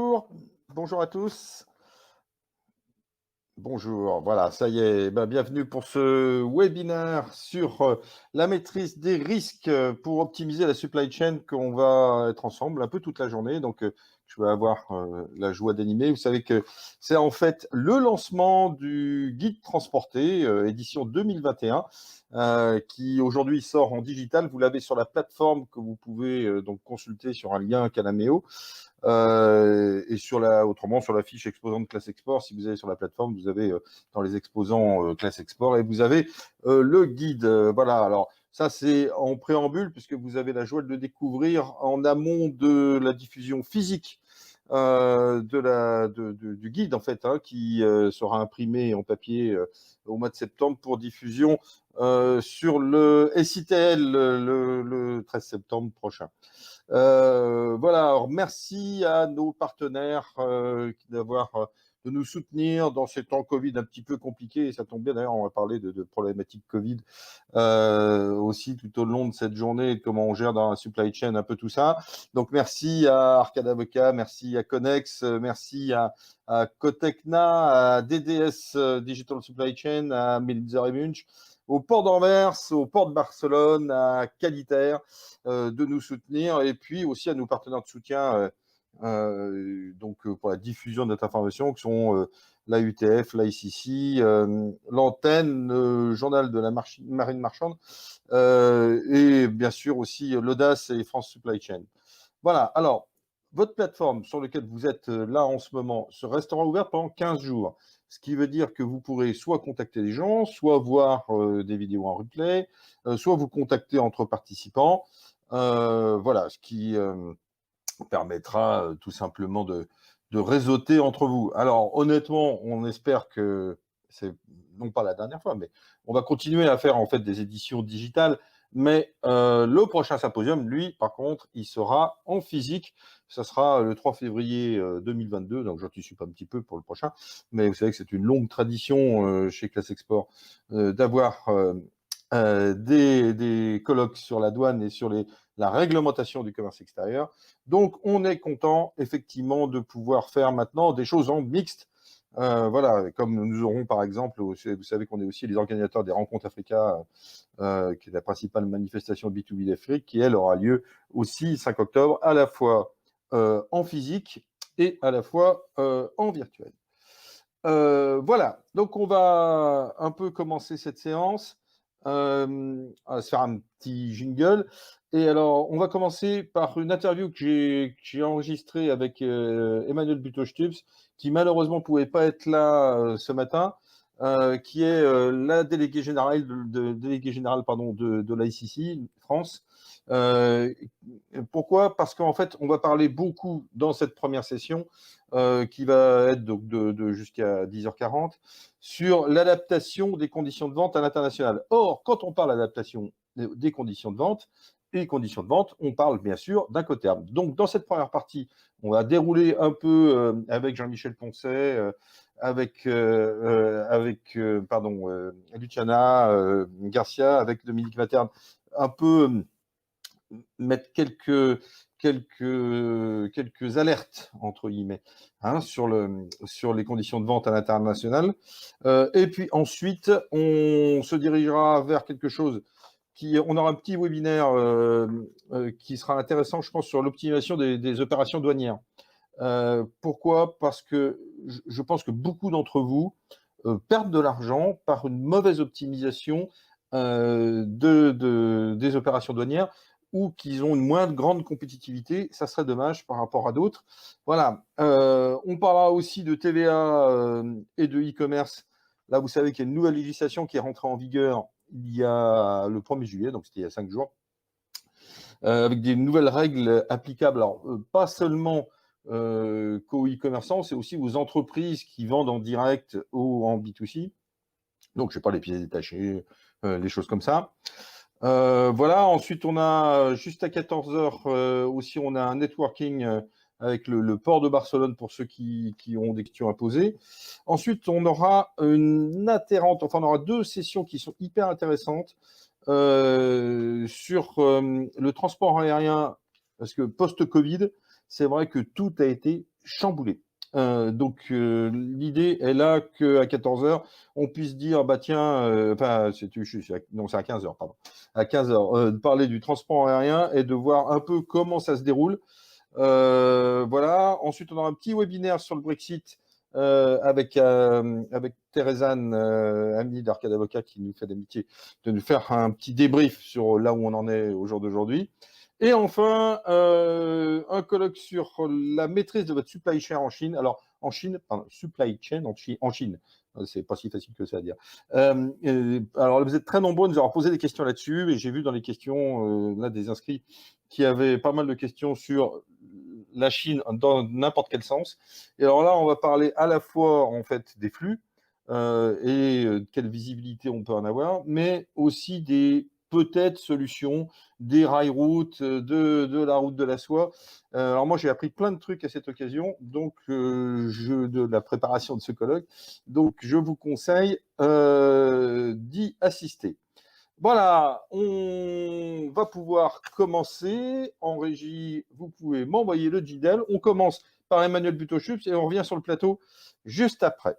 bonjour. Bonjour à tous. Bonjour, voilà, ça y est, bienvenue pour ce webinaire sur la maîtrise des risques pour optimiser la supply chain qu'on va être ensemble un peu toute la journée. Donc, je vais avoir la joie d'animer. Vous savez que c'est en fait le lancement du guide transporté, édition 2021, qui aujourd'hui sort en digital. Vous l'avez sur la plateforme que vous pouvez donc consulter sur un lien Calaméo. Et autrement, sur la fiche exposant de Classe Export, si vous allez sur la plateforme, vous avez dans les exposants Classe Export et vous avez le guide. Voilà, alors ça c'est en préambule puisque vous avez la joie de le découvrir en amont de la diffusion physique du guide en fait, hein, qui sera imprimé en papier au mois de septembre pour diffusion sur le SITL le 13 septembre prochain. Voilà, alors merci à nos partenaires de nous soutenir dans ces temps Covid un petit peu compliqués. Et ça tombe bien, d'ailleurs, on va parler de problématiques Covid aussi tout au long de cette journée, comment on gère dans la supply chain un peu tout ça. Donc merci à Arcade Avocat, merci à Connex, merci à Cotecna, à DDS Digital Supply Chain, à Melitzer et Munch, au port d'Anvers, au port de Barcelone, à Qualitaire, de nous soutenir, et puis aussi à nos partenaires de soutien pour la diffusion de notre information, qui sont la UTF, l'ICC, l'antenne, le journal de la marine marchande, et bien sûr aussi l'Audace et France Supply Chain. Voilà, alors, votre plateforme sur laquelle vous êtes là en ce moment restera ouverte pendant 15 jours. Ce qui veut dire que vous pourrez soit contacter des gens, soit voir des vidéos en replay, soit vous contacter entre participants. Voilà, ce qui permettra tout simplement de réseauter entre vous. Alors, honnêtement, on espère que c'est non pas la dernière fois, mais on va continuer à faire en fait des éditions digitales. Mais le prochain symposium, lui, par contre, il sera en physique. Ça sera le 3 février 2022. Donc, j'anticipe un petit peu pour le prochain. Mais vous savez que c'est une longue tradition chez Classe Export d'avoir des colloques sur la douane et sur la réglementation du commerce extérieur. Donc, on est content, effectivement, de pouvoir faire maintenant des choses en mixte. Voilà, comme nous aurons, par exemple, vous savez qu'on est aussi les organisateurs des rencontres Africa, qui est la principale manifestation B2B d'Afrique, qui, elle, aura lieu aussi 5 octobre, à la fois en physique et à la fois en virtuel. Voilà, donc on va un peu commencer cette séance. On va se faire un petit jingle. Et alors, on va commencer par une interview que j'ai enregistrée avec Emmanuel Butosch-Tubes, qui malheureusement ne pouvait pas être là ce matin, qui est la déléguée générale de l'ICC France. Euh, Pourquoi? Parce qu'en fait, on va parler beaucoup dans cette première session, qui va être donc jusqu'à 10h40, sur l'adaptation des conditions de vente à l'international. Or, quand on parle d'adaptation des conditions de vente, et conditions de vente, on parle bien sûr d'Incoterm. Donc, dans cette première partie, on va dérouler un peu avec Jean-Michel Poncet, Luciana Garcia, avec Dominique Materne, un peu mettre quelques alertes, entre guillemets, hein, sur les conditions de vente à l'international. Et puis ensuite, on se dirigera vers quelque chose on aura un petit webinaire qui sera intéressant, je pense, sur l'optimisation des opérations douanières. Pourquoi? Parce que je pense que beaucoup d'entre vous perdent de l'argent par une mauvaise optimisation des opérations douanières, ou qu'ils ont une moins grande compétitivité. Ça serait dommage par rapport à d'autres. Voilà. On parlera aussi de TVA et de e-commerce. Là, vous savez qu'il y a une nouvelle législation qui est rentrée en vigueur il y a le 1er juillet, donc c'était il y a 5 jours, avec des nouvelles règles applicables. Alors, pas seulement qu'aux e-commerçants, c'est aussi aux entreprises qui vendent en direct ou en B2C. Donc, je sais pas, les pièces détachées, les choses comme ça. Voilà, ensuite, on a, juste à 14h aussi, on a un networking avec le port de Barcelone pour ceux qui ont des questions à poser. Ensuite, on aura on aura 2 sessions qui sont hyper intéressantes sur le transport aérien, parce que post-Covid, c'est vrai que tout a été chamboulé. L'idée est là qu'à 14 h, on puisse dire, bah tiens, enfin, non, c'est à 15 h, pardon, à 15 h, de parler du transport aérien et de voir un peu comment ça se déroule. Voilà. Ensuite, on aura un petit webinaire sur le Brexit avec Thérèse-Anne Amni d'Arcade Avocat qui nous fait l'amitié de nous faire un petit débrief sur là où on en est au jour d'aujourd'hui. Et enfin, un colloque sur la maîtrise de votre supply chain en Chine. Alors, en Chine, pardon, supply chain en Chine. C'est pas si facile que ça à dire. Alors, vous êtes très nombreux à nous avoir posé des questions là-dessus, et j'ai vu dans les questions là des inscrits qui avaient pas mal de questions sur la Chine dans n'importe quel sens. Et alors là, on va parler à la fois en fait des flux et quelle visibilité on peut en avoir, mais aussi des peut-être solutions, des rail routes, de la route de la soie. Alors moi, j'ai appris plein de trucs à cette occasion, donc de la préparation de ce colloque. Donc je vous conseille d'y assister. Voilà, on va pouvoir commencer. En régie, vous pouvez m'envoyer le JDL. On commence par Emmanuel Butochups et on revient sur le plateau juste après.